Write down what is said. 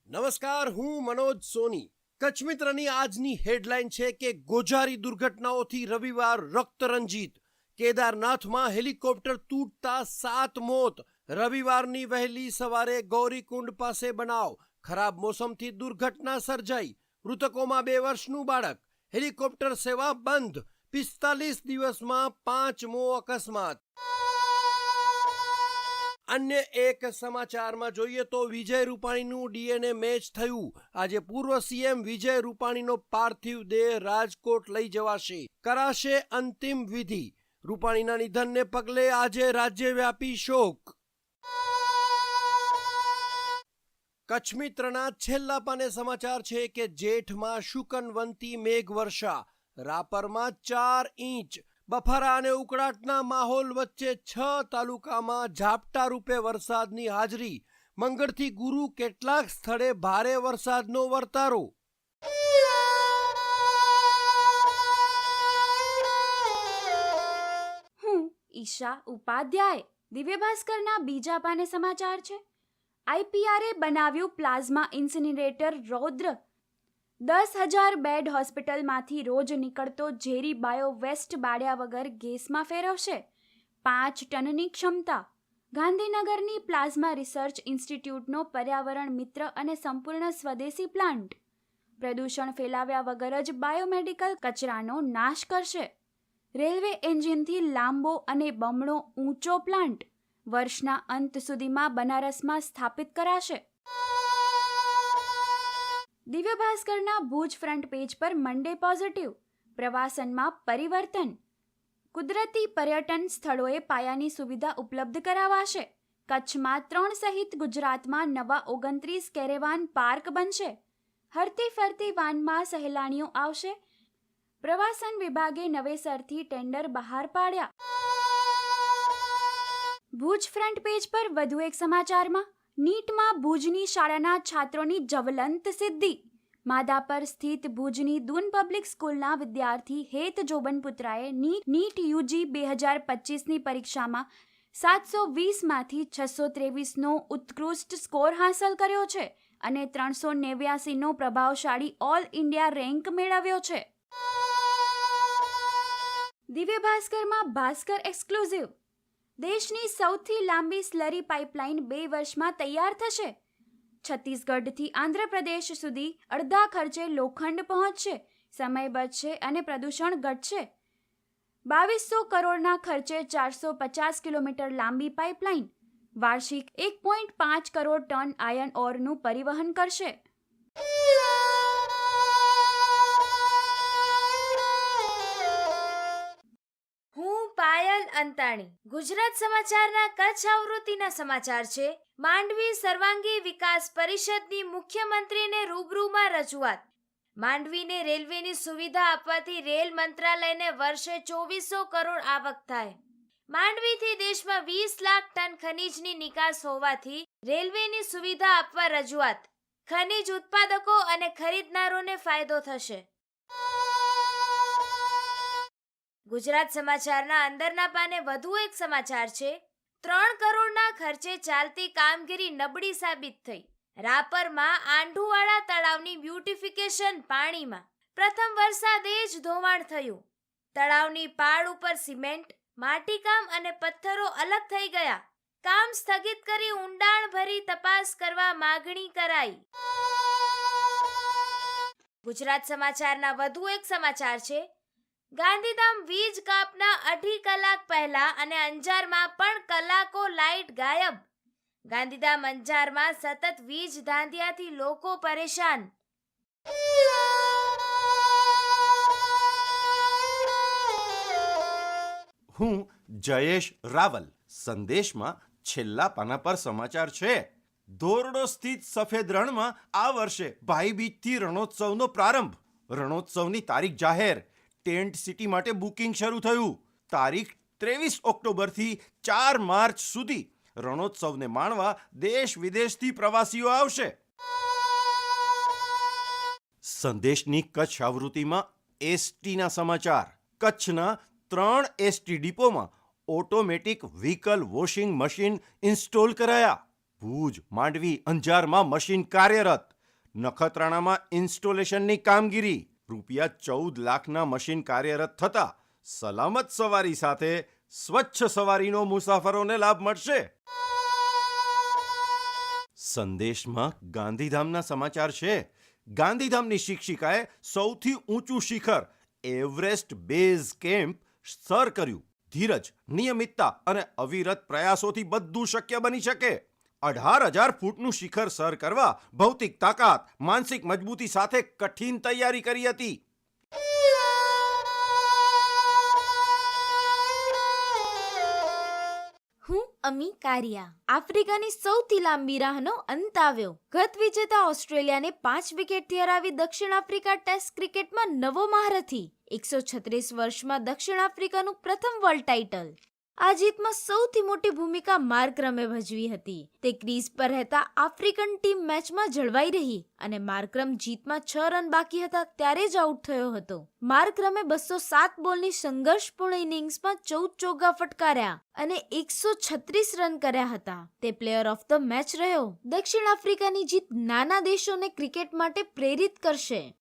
નમસ્કાર, હું મનોજ સોની. કચ્છ મિત્રની આજની હેડલાઇન છે કે ગોઝારી દુર્ઘટનાઓથી રવિવાર રક્તરંજિત. કેદારનાથમાં હેલિકોપ્ટર તૂટતા 7 મોત. રવિવારની વહેલી સવારે ગૌરીકુંડ પાસે બનાવ. ખરાબ મોસમથી દુર્ઘટના સર્જાઈ. મૃતકોમાં 2 વર્ષનું બાળક. હેલિકોપ્ટર સેવા બંધ. 45 દિવસમાં 5મો અકસ્માત. અન્ય એક સમાચારમાં જોઈએ તો વિજય રૂપાણીનું ડીએનએ મેચ થયું. આજે પૂર્વ સીએમ વિજય રૂપાણીનો પાર્થિવ દેહ રાજકોટ લઈ જવાશે. કરાશે અંતિમ વિધિ. રૂપાણીના નિધનને પગલે આજે રાજ્યવ્યાપી શોક. કચ્છ મિત્રના છેલ્લા પાને સમાચાર છે કે જેઠમાં શુકનવંતી મેઘવર્ષા. રાપરમાં 4 ઇંચ. બફારા અને ઉકળાટના માહોલ વચ્ચે 6 તાલુકામાં ઝાપટા રૂપે વરસાદની હાજરી. મંગળથી ગુરુ કેટલાક સ્થળે ભારે વરસાદનો વર્તારો. હું ઈશા ઉપાધ્યાય. દિવ્ય ભાસ્કરના બીજા પાને સમાચાર છે. આઈપીઆરે બનાવ્યું પ્લાઝમા ઇન્સિનરેટર રૌદ્ર. 10,000 બેડ હોસ્પિટલમાંથી રોજ નીકળતો ઝેરી બાયો વેસ્ટ બાળ્યા વગર ગેસમાં ફેરવશે. 5 ટનની ક્ષમતા. ગાંધીનગરની પ્લાઝમા રિસર્ચ ઇન્સ્ટિટ્યૂટનો પર્યાવરણ મિત્ર અને સંપૂર્ણ સ્વદેશી પ્લાન્ટ. પ્રદૂષણ ફેલાવ્યા વગર જ બાયોમેડિકલ કચરાનો નાશ કરશે. રેલવે એન્જિનથી લાંબો અને બમણો ઊંચો પ્લાન્ટ. વર્ષના અંત સુધીમાં બનારસમાં સ્થાપિત કરાશે. દિવ્ય ભાસ્કરના ભુજ ફ્રન્ટ પેજ પર મંડે પોઝિટિવ. પ્રવાસનમાં પરિવર્તન. કુદરતી પર્યટન સ્થળોએ પાયાની સુવિધા ઉપલબ્ધ કરાવાશે. કચ્છમાં 3 સહિત ગુજરાતમાં નવા 29 કેરેવાન પાર્ક બનશે. હરતી ફરતી વાનમાં સહેલાણીઓ આવશે. પ્રવાસન વિભાગે નવેસરથી ટેન્ડર બહાર પાડ્યા. ભુજ ફ્રન્ટ પેજ પર વધુ એક સમાચારમાં નીટમાં ભુજની શાળાના છાત્રોની જ્વલંત સિદ્ધિ. માધાપર સ્થિત ભુજની દૂન પબ્લિક સ્કૂલના વિદ્યાર્થી હેત જોબનપુત્રાએ નીટ યુજી 2025ની પરીક્ષામાં 720માંથી 623નો ઉત્કૃષ્ટ સ્કોર હાંસલ કર્યો છે અને 389નો પ્રભાવશાળી ઓલ ઇન્ડિયા રેન્ક મેળવ્યો છે. દિવ્ય ભાસ્કરમાં ભાસ્કર એક્સક્લુઝિવ. દેશની સૌથી લાંબી સ્લરી પાઇપલાઇન 2 વર્ષમાં તૈયાર થશે. છત્તીસગઢથી આંધ્રપ્રદેશ સુધી અડધા ખર્ચે લોખંડ પહોંચશે. સમય બચશે અને પ્રદૂષણ ઘટશે. 2200 કરોડના ખર્ચે 450 કિલોમીટર લાંબી પાઇપલાઇન વાર્ષિક 1.5 કરોડ ટન આયર્ન ઓરનું પરિવહન કરશે. પાયલ અંતાણી. ગુજરાત સમાચારના કચ્છ આવૃત્તિના સમાચાર છે. માંડવી સર્વાંગી વિકાસ પરિષદની મુખ્યમંત્રીને રૂબરૂમાં રજૂઆત. માંડવીને રેલવેની સુવિધા આપવાથી રેલ મંત્રાલયને વર્ષે 2400 કરોડ આવક થાય. માંડવીથી દેશમાં 20 લાખ ટન ખનીજની નિકાસ હોવાથી રેલવેની સુવિધા આપવા રજૂઆત. ખનીજ ઉત્પાદકો અને ખરીદનારોને ફાયદો થશે. ગુજરાત સમાચારના અંદરના પાને વધુ એક સમાચાર છે. 3 કરોડના ખર્ચે ચાલતી કામગીરી નબળી સાબિત થઈ. રાપરમાં આંઢુવાળા તળાવની બ્યુટિફિકેશન પાણીમાં. પ્રથમ વરસાદે જ ધોવાણ થયું. તળાવની પાળ ઉપર સિમેન્ટ, માટીકામ અને પથ્થરો અલગ થઈ ગયા. કામ સ્થગિત કરી ઊંડાણભરી તપાસ કરવા માગણી કરાઈ. ગુજરાત સમાચારના વધુ એક સમાચાર છે. ગાંધીધામ વીજ કાપના 2.5 કલાક પહેલા અને અંજારમાં પણ કલાકો લાઇટ ગાયબ. ગાંધીધામ અંજારમાં સતત વીજ ધાંધિયાથી લોકો પરેશાન. હું જયેશ રાવલ. સંદેશમાં છેલ્લા પાના પર સમાચાર છે. ધોરડો સ્થિત સફેદ રણમાં આ વર્ષે ભાઈબીજથી રણોત્સવનો પ્રારંભ. રણોત્સવની તારીખ જાહેર. ટેન્ટ સિટી માટે બુકિંગ શરૂ થયું. તારીખ 23 ઓક્ટોબરથી 4 માર્ચ સુધી રણોત્સવને માણવા દેશ વિદેશથી પ્રવાસીઓ આવશે. સંદેશની કચ્છ આવૃત્તિમાં એસટીના સમાચાર. કચ્છના 3 એસટી ડિપોમાં automatic vehicle washing machine install કરાયા. ભુજ, માંડવી, અંજારમાં મશીન કાર્યરત. નખત્રાણામાં ઇન્સ્ટોલેશનની કામગીરી, ₹14 લાખના મશીન કાર્યરત થતા સલામત સવારી સાથે સ્વચ્છ સવારીનો મુસાફરોને લાભ મળશે. સંદેશમાં ગાંધીધામના સમાચાર છે. ગાંધીધામની શિક્ષિકાએ સૌથી ઊંચું શિખર એવરેસ્ટ બેઝ કેમ્પ સર કર્યું. ધીરજ, નિયમિતતા અને અવિરત પ્રયાસોથી બધું શક્ય બની શકે. 18,000 ફૂટનું શિખર સર કરવા ભૌતિક તાકાત, માનસિક મજબૂતી સાથે કઠિન તૈયારી કરી હતી. હું અમી કારિયા. આફ્રિકાની સૌથી લાંબી રાહનો અંત આવ્યો. ગત વિજેતા ઓસ્ટ્રેલિયાને 5 વિકેટથી હરાવી દક્ષિણ આફ્રિકા ટેસ્ટ ક્રિકેટમાં નવો મહારથી. 136 વર્ષમાં દક્ષિણ આફ્રિકાનું પ્રથમ વર્લ્ડ ટાઇટલ. આ જીતમાં સૌથી મોટી ભૂમિકા માર્કરમે ભજવી હતી. તે ક્રીઝ પર રહેતા આફ્રિકન ટીમ મેચમાં જળવાઈ રહી અને માર્કરમ જીતમાં 6 રન બાકી હતા ત્યારે જ આઉટ થયો હતો. માર્કરમે 207 બોલની સંઘર્ષપૂર્ણ ઇનિંગ્સમાં 14 ચોગ્ગા ફટકાર્યા અને 136 રન કર્યા હતા. તે પ્લેયર ઓફ ધ મેચ રહ્યો. દક્ષિણ આફ્રિકાની જીત નાના દેશોને ક્રિકેટ માટે પ્રેરિત કરશે.